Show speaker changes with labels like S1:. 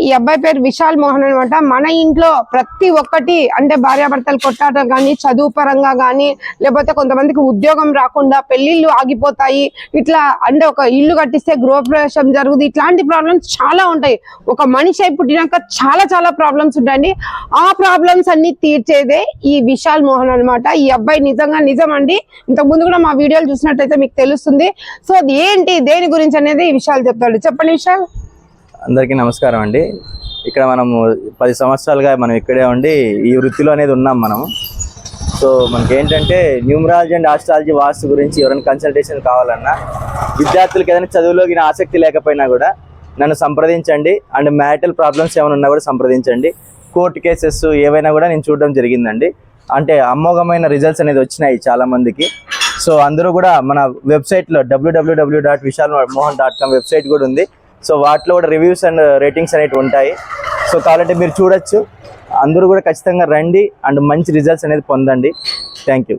S1: ఈ అబ్బాయి పేరు విశాల్ మోహన్ అనమాట. మన ఇంట్లో ప్రతి ఒక్కటి అంటే భార్యాభర్తలు కొట్టాటం కానీ, చదువు పరంగా కానీ, లేకపోతే కొంతమందికి ఉద్యోగం రాకుండా పెళ్లిళ్ళు ఆగిపోతాయి, ఇట్లా అంటే ఒక ఇల్లు కట్టిస్తే గృహప్రవేశం జరుగుతుంది, ఇట్లాంటి ప్రాబ్లమ్స్ చాలా ఉంటాయి. ఒక మనిషి అయి పుట్టినాక చాలా చాలా ప్రాబ్లమ్స్ ఉంటాయండి. ఆ ప్రాబ్లమ్స్ అన్ని తీర్చేదే ఈ విశాల్ మోహన్ అనమాట. ఈ అబ్బాయి నిజంగా నిజం అండి. ఇంతకు ముందు కూడా మా వీడియోలు చూసినట్టయితే మీకు తెలుస్తుంది. సో అది ఏంటి, దేని గురించి అనేది విశాల్ చెప్తాడు. చెప్పండి విశాల్.
S2: అందరికీ నమస్కారం అండి. ఇక్కడ మనము 10 సంవత్సరాలుగా మనం ఇక్కడే ఉండి ఈ వృత్తిలో అనేది ఉన్నాం మనము. సో మనకి ఏంటంటే న్యూమరాలజీ అండ్ ఆస్ట్రాలజీ వాస్తు గురించి ఎవరైనా కన్సల్టేషన్ కావాలన్నా, విద్యార్థులకు ఏదైనా చదువులో ఆసక్తి లేకపోయినా కూడా నన్ను సంప్రదించండి. అండ్ మ్యారిటల్ ప్రాబ్లమ్స్ ఏమైనా ఉన్నా కూడా సంప్రదించండి. కోర్టు కేసెస్ ఏవైనా కూడా నేను చూడడం జరిగిందండి. అంటే అమోఘమైన రిజల్ట్స్ అనేది వచ్చినాయి చాలామందికి. సో అందరూ కూడా మన వెబ్సైట్లో www.vishalmohan.com వెబ్సైట్ కూడా ఉంది. సో వాటిలో కూడా రివ్యూస్ అండ్ రేటింగ్స్ అనేవి ఉంటాయి. సో కాబట్టి మీరు చూడొచ్చు. అందరూ కూడా ఖచ్చితంగా రండి అండ్ మంచి రిజల్ట్స్ అనేది పొందండి. Thank you.